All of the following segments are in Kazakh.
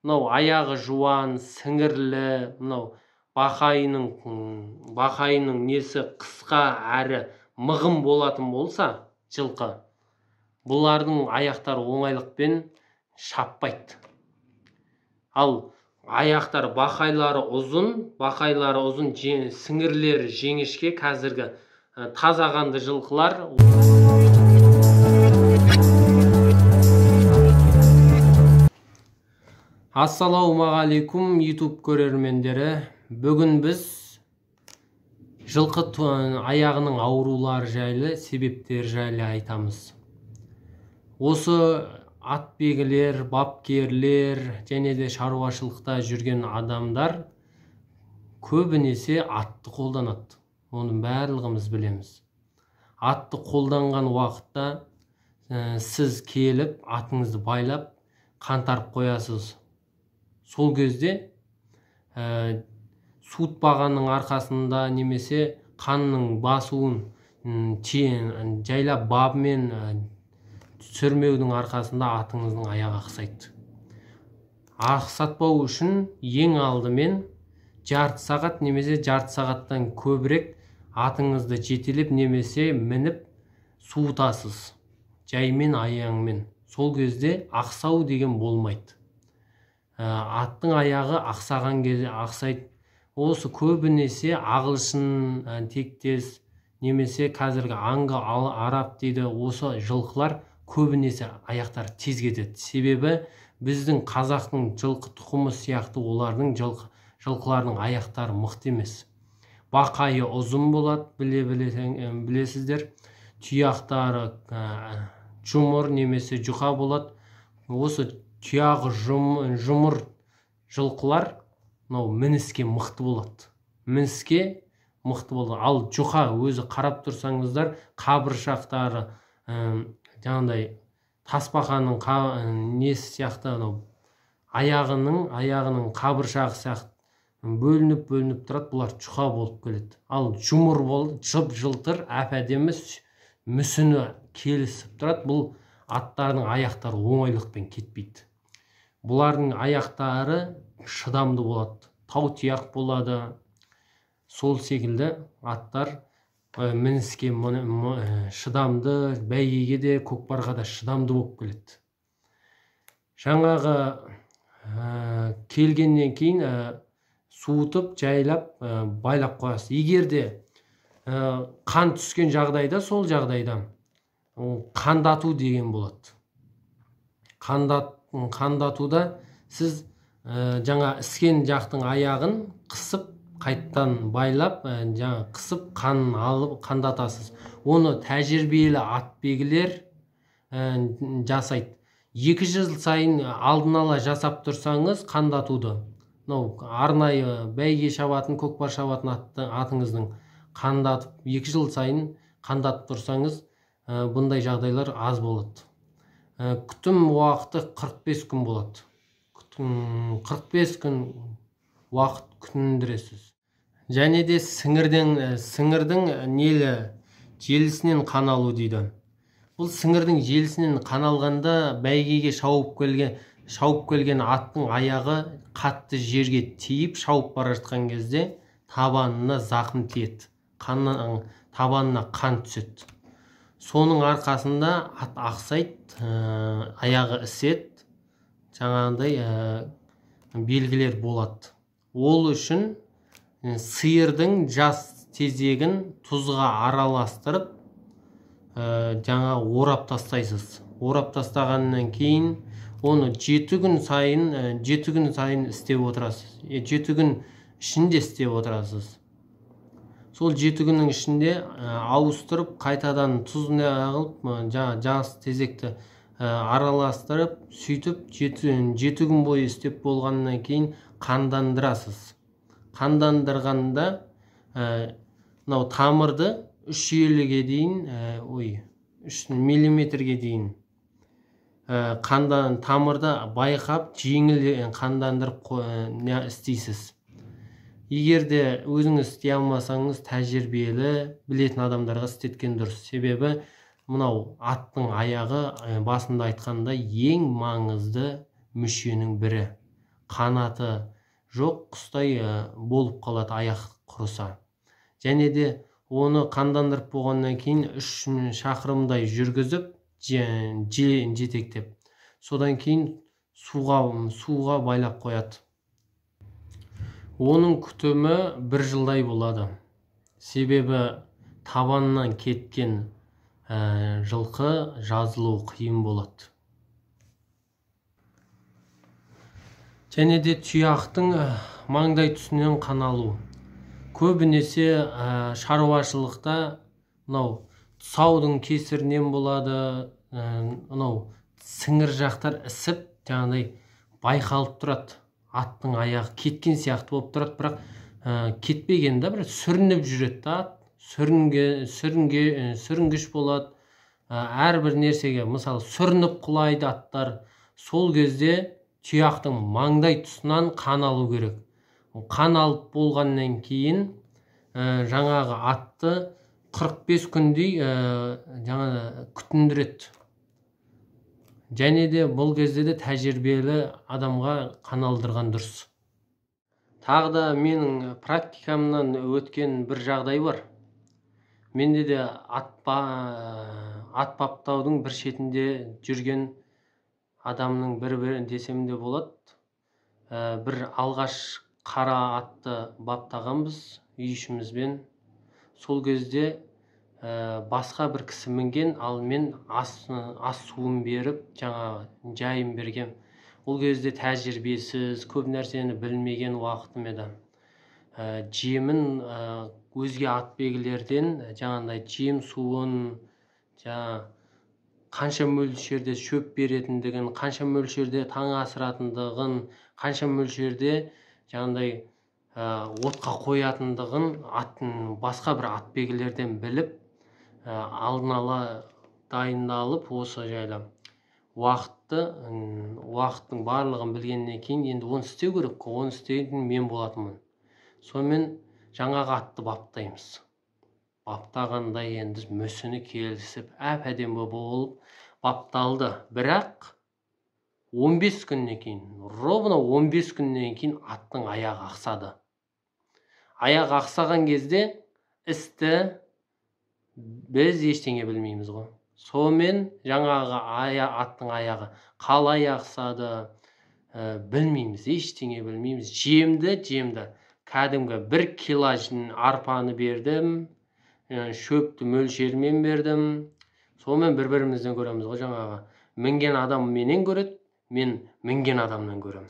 мынау аяғы жуан, сіңірлі, мынау бақайының несі қысқа әрі мығым болатын болса, жылқы, бұлардың аяқтары оңайлықпен шаппайды. Ал аяқтар бақайлары ұзын, сіңірлері жеңішке, қазіргі таза қанды жылқылар. Ассалаумағалейкум YouTube көрермендері. Бүгін біз жылқы аяғының аурулары жайлы, себептер жайлы айтамыз. Осы атбегілер, бапкерлер және де шаруашылықта жүрген адамдар көбінесе атты қолданады. Оның барлығымыз білеміз. Атты қолданған уақытта сіз келіп, атыңызды байлап, қантарып қоясыз. Сол кезде суытпағанның арқасында немесе қанның басуын жайлап бабымен түсірмеудің арқасында атыңыздың аяғы ақсайды. Ақсатпау үшін ең алдымен жарты сағат немесе жарты сағаттан көбірек атыңызды жетелеп немесе мініп суытасыз. Жаймен, аяңмен. Сол кезде ақсау деген болмайды. Аттың аяғы ақсаған кезде ақсайды. Осы көбінесе ағылшын тектес немесе қазіргі аңғы араб дейді, осы жылқылар көбінесе аяқтар тез кетеді. Себебі біздің қазақтың жылқы тұқымы сияқты олардың жылқылардың аяқтары мықты емес. Бақайы ұзын болады, білесіздер. Тұяқтары жұмыр немесе жұқа болады. Осы тұяғы жұмыр жылқылар мініске мықты болады. Ал жұқа өзі қарап тұрсаңыздар, қабыршақтары жаңағыдай тасбақаның несі сияқты, аяғының қабыршағы сияқты бөлініп тұрады, бұлар жұқа болып келеді. Ал жұмыр болып, жып-жылтыр, әп-әдемі мүсіні келісіп тұрады. Бұл аттардың аяқтары оңайлықпен кетпейді. Бұлардың аяқтары шыдамды болады. Тау тұяқ болады. Сол секілді аттар мініске шыдамды, бәйгеге де, көкпарға да шыдамды болып келеді. Жаңағы келгеннен кейін суытып, жайлап, байлап қоясыз. Егер де қан түскен жағдайда, сол жағдайда қандату деген болады. Қандатуда сіз жаңа іскен жақтың аяғын қысып, қайттан байлап, қысып, қанын алып, қандатасыз. Оны тәжірибелі атбегілер жасайды. 2 жыл сайын алдын ала жасап тұрсаңыз қандатуды, арнайы бәйге шабатын, көкпар шабатын атыңыздың қандатып, 2 жыл сайын қандатып тұрсаңыз, бұндай жағдайлар аз болады. Күтім уақыты 45 күн болады. 45 күн уақыт күтіндіресіз. Және де сіңірдің желісінен қан алу дейді. Бұл сіңірдің желісінен қан алғанда бәйгеге шауып келген аттың аяғы қатты жерге тиіп шауып бара жатқан кезде табанына зақым тиеді. Табанына қан түседі. Соның арқасында ат ақсайды, аяғы іседі, жаңағындай белгілер болады. Ол үшін сиырдың жас тезегін тұзға араластырып, жаңа орап тастайсыз. Орап тастағаннан кейін оны 7 күн сайын істеп отырасыз. 7 күн ішінде істеп отырасыз. Сол 7 күннің ішінде ауыстырып, қайтадан тұзын ағылып, жас тезекті араластырып, сөйтіп 7 күн бойы істеп болғаннан кейін қандандырасыз. Қандандырғанда тамырды 350-ге дейін, 3 миллиметрге дейін тамырды байқап, жеңіл қандандырып істейсіз. Егер де өзіңіз істей алмасаңыз, тәжірибелі білетін адамдарға істеткен дұрыс. Себебі мынау аттың аяғы басында айтқанда ең маңызды мүшенің бірі. қанаты жоқ құстай болып қалады аяқ құрыса. Және де оны қандандырып болғаннан кейін 3 шақырымдай жүргізіп жетектеп, содан кейін суға байлап қояды. Оның күтімі 1 жылдай болады. Себебі табанынан кеткен жылқы жазылу қиын болады. Және де тұяқтың маңдай тұсынан қан алу. Көбінесе шаруашылықта тұсаудың кесірінен болады, сіңір жақтар ісіп, жаңағыдай байқалып тұрады. Аттың аяғы кеткен сияқты болып тұрады, бірақ кетпегенде бір сүрініп жүреді. Сүрінгіш болады. Әрбір нәрсеге, мысалы, сүрініп құлайды аттар. Сол кезде тұяқтың маңдай тұсынан қан алу керек. Қан алып болғаннан кейін жаңағы атты 45 күндей күтіндіреді. Және де бұл кезде де тәжірибелі адамға қан алдырған дұрыс. Тағы да менің практикамнан өткен бір жағдай бар. Менде де ат баптаудың бір шетінде жүрген адамның бірі десем де болады. Бір алғаш қара атты баптағанбыз үй ішімізбен. Сол кезде басқа бір кісі мінген, ал мен ас суын беріп, жаңа жайын берген. Ол кезде тәжірибесіз, көп нәрсені білмеген уақытым еді. Жемін өзге атбегілерден жаңағыдай жем суын, қанша мөлшерде шөп беретіндігін, қанша мөлшерде таң асыратындығын, қанша мөлшерде жаңағыдай отқа қоятындығын басқа бір атбегілерден біліп, алдын ала дайындалып, осы жайлы уақыттың барлығын білгеннен кейін енді оны істеу керек. Оны істейтін мен болатынмын. Сонымен жаңағы атты баптаймыз. Баптағанда енді мүсіні келісіп, әп-әдемі болып бапталды. Бірақ 15 күннен кейін, ровно 15 күннен кейін аттың аяғы ақсады. Аяқ ақсаған кезде істі біз ештеңе білмейміз ғой. Сонымен жаңағы аттың аяғы қалай ақсады білмейміз, ештеңе білмейміз. Жемді. Кәдімгі 1 кило арпаны бердім, шөпті мөлшермен бердім. Сонымен бір-бірімізден көреміз ғой. Жаңағы мінген адам менен көреді, мен мінген адамнан көрем.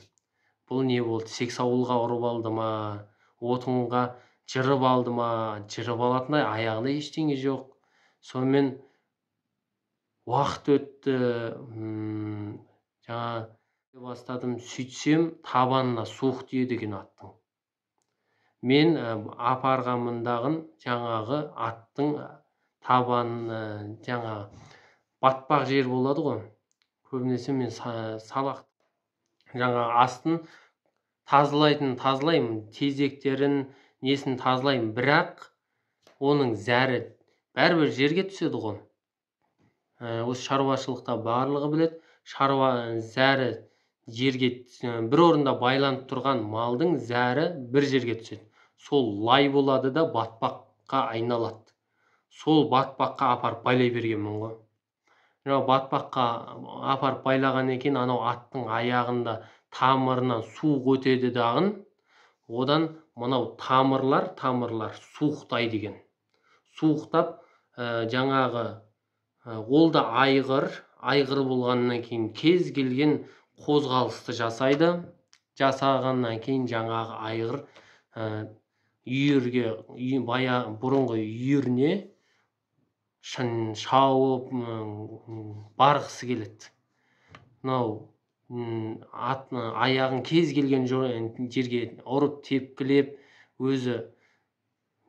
Бұл не болды? Сексауылға ұрып алды ма, отынға жырып алды ма? Жырып алатындай аяғында ештеңе жоқ. Сонымен уақыт өтті, жаңа бастадым, сөйтсем табанына суық тиеді екен аттың. Мен апарғанмындағын жаңағы аттың табанын, жаңағы батпақ жер болады ғой. Көбінесе мен салақ жаңағы астын тазалаймын, тезектерін, несін тазалаймын. Бірақ оның зәрі бәрібір жерге түседі ғой. Осы шаруашылықта барлығы біледі. Зәрі жерге, бір орында байланып тұрған малдың зәрі бір жерге түседі. Сол лай болады да батпаққа айналады. Сол батпаққа апарып байлай бергенмін ғой. Батпаққа апарып байлаған екен, анау аттың аяғында тамырынан суық өтеді дағын. Одан мынау тамырлар суықтайды екен. Суықтап, жаңағы ол да айғыр болғаннан кейін кез келген қозғалысты жасайды. Жасағаннан кейін жаңағы айғыр бұрынғы үйіріне шауып барғысы келеді. Аяғын кез келген жерге ұрып тепкілеп, өзі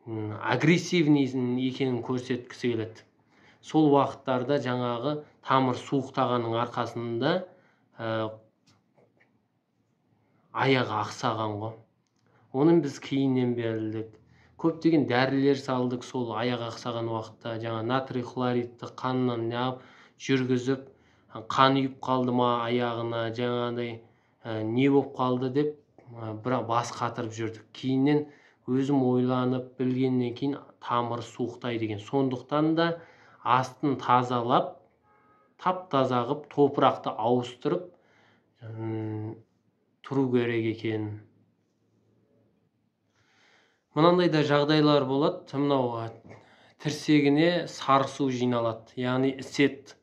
агрессивный екенін көрсеткісі келеді. Сол уақыттарда жаңағы тамыр суықтағанның арқасында аяғы ақсаған ғой. Оның біз кейіннен білдік. Көптеген дәрілер салдық сол аяғы ақсаған уақытта. Жаңа натрий хлоридті қаннан жүргізіп, қан үйіп қалды ма аяғына, жаңағыдай не болып қалды деп бірақ бас қатырып жүрдік. Кейіннен өзім ойланып білгеннен кейін тамыры суықтайды екен. Сондықтан да астын тазалап, тап-таза қылып, топырақты ауыстырып тұру керек екен. Мынандай да жағдайлар болады. Мынау тірсегіне сары су жиналады, яғни ісет.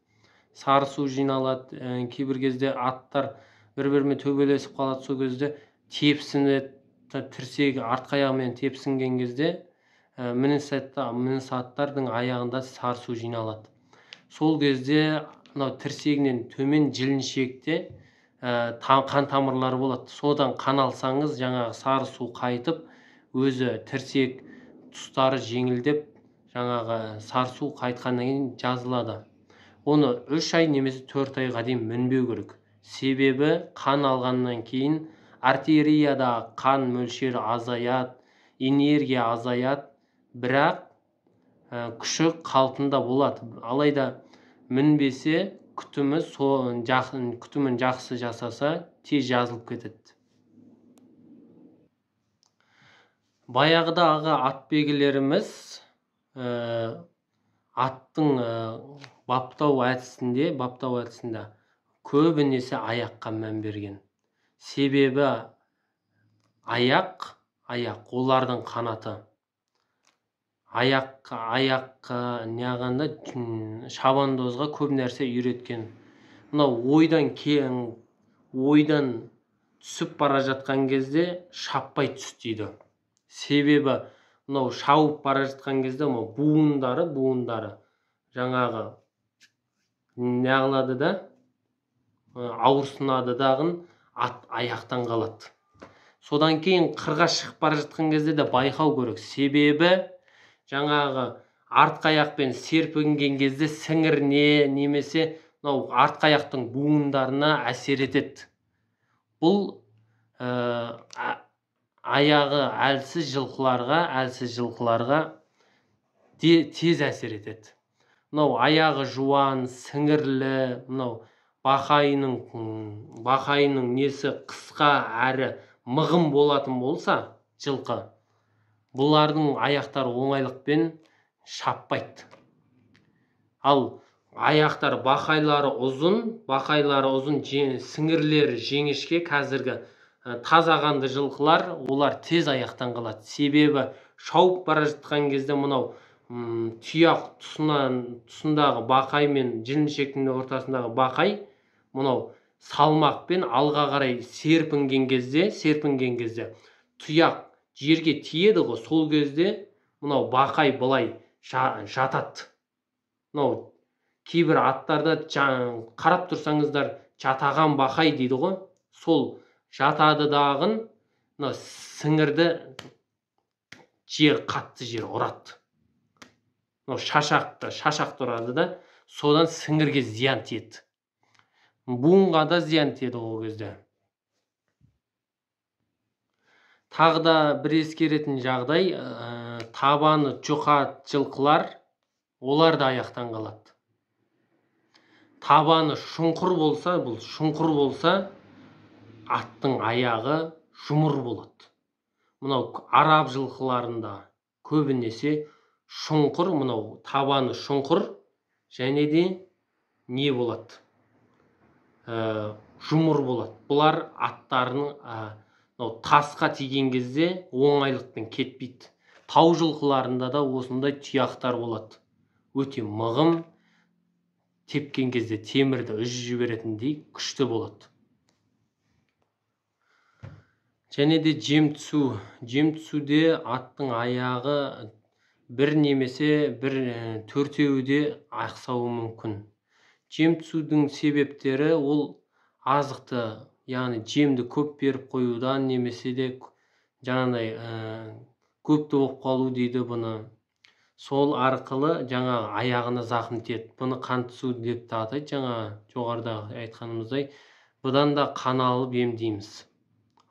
Сары су жиналады. Кейбір кезде аттар бір-бірімен төбелесіп қалады. Сол кезде тепсінеді, тірсегі артқы аяғымен тепсінген кезде мініс аттардың аяғында сары су жиналады. Сол кезде мынау тірсегінен төмен жіліншекте қан тамырлары болады. Содан қан алсаңыз, жаңағы сары су қайтып, өзі тірсек тұстары жеңілдеп, жаңағы сары су қайтқаннан кейін жазылады. Оны 3 ай немесе 4 айға дейін мінбеу керек. Себебі қан алғаннан кейін артерияда қан мөлшері азаяды, энергия азаяды, бірақ күші қалпында болады. Алайда мінбесе, күтімін жақсы жасаса, тез жазылып кетеді. Баяғыдағы атбегілеріміз аттың баптау әдісінде көбінесе аяққа мән берген. Себебі аяқ олардың қанаты. Аяққа неғанда шабандозға көп нәрсе үйреткен. Мынау ойдан түсіп бара жатқан кезде шаппай түс дейді. Себебі мынау шауып бара жатқан кезде буындары жаңағы неғылады да, ауырсынады дағын, ат аяқтан қалады. Содан кейін қырға шығып бара жатқан кезде де байқау керек. Себебі жаңағы артқы аяқпен серпінген кезде сіңіріне немесе артқы аяқтың буындарына әсер етеді. Бұл аяғы әлсіз жылқыларға тез әсер етеді. Мынау аяғы жуан, сіңірлі, мынау бақайының несі қысқа әрі мығым болатын болса, жылқы, бұлардың аяқтары оңайлықпен шаппайды. Ал аяқтар бақайлары ұзын, сіңірлері жеңішке, қазіргі таза қанды жылқылар, олар тез аяқтан қалады. Себебі шауып бара жатқан кезде мынау тұяқ тұсындағы бақай мен жіліншектің ортасындағы бақай мынау салмақпен алға қарай серпінген кезде тұяқ жерге тиеді ғой. Сол кезде мынау бақай былай жатады. Мынау кейбір аттарда қарап тұрсаңыздар жатаған бақай дейді ғой. Сол жатады дағын, сіңірді қатты жер ұрады. Шашақты ұрады да, содан сіңірге зиян тиеді. Буынға да зиян тиеді ол кезде. Тағы да бір ескеретін жағдай, табаны жұқа жылқылар, олар да аяқтан қалады. Табаны шұңқыр болса, аттың аяғы жұмыр болады. Мынау араб жылқыларында көбінесе шұңқыр, мынау табаны шұңқыр және де не болады? Жұмыр болады. Бұлар аттарының тасқа тиген кезде оңайлықпен кетпейді. Тау жылқыларында да осындай тұяқтар болады. Өте мығым, тепкен кезде темірді үзіп жіберетіндей күшті болады. Және де жем түсуде аттың аяғы бір немесе бір төртеуі ақсауы мүмкін. Жем түсудің себептері ол азықты, яғни жемді көп беріп қоюдан немесе де жаңағыдай көпті болып қалу дейді бұны. Сол арқылы жаңағы аяғына зақым тиеді. Бұны қан түсу деп атайды, жаңа жоғарыда айтқанымыздай. Бұдан да қан алып емдейміз.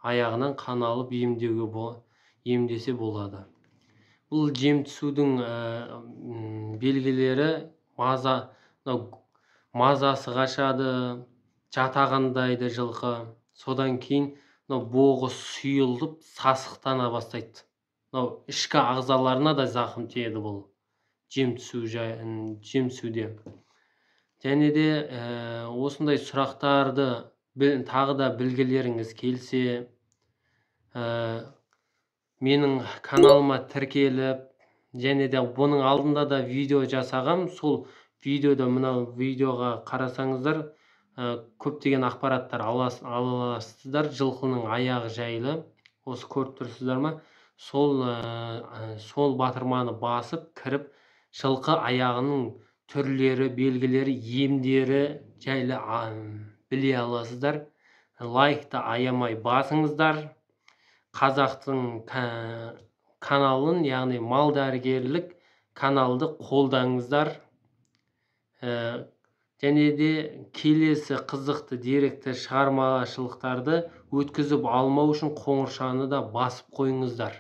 Аяғынан қан алып емдесе болады. Бұл жем түсудің белгілері мазасы қашады, жатағандайды жылқы. Содан кейін боғы сұйылып сасықтана бастайды. Ішкі ағзаларына да зақым тиеді бұл жем түсуде. Және де осындай сұрақтарды тағы да білгілеріңіз келсе, менің каналыма тіркеліп, және де бұның алдында да видео жасағам. Сол мынау видеоға қарасаңыздар, көптеген ақпараттар аласыздар. Жылқының аяғы жайлы. Осы көріп тұрсыздар ма? Сол батырманы басып кіріп, жылқы аяғының түрлері, белгілері, емдері жайлы біле аласыздар. Лайкты аямай басыңыздар. Қазақтың каналын, яғни мал дәрігерлік каналды қолдаңыздар. Және де келесі қызықты деректі шығармашылықтарды өткізіп алмау үшін қоңыршаны да басып қойыңыздар.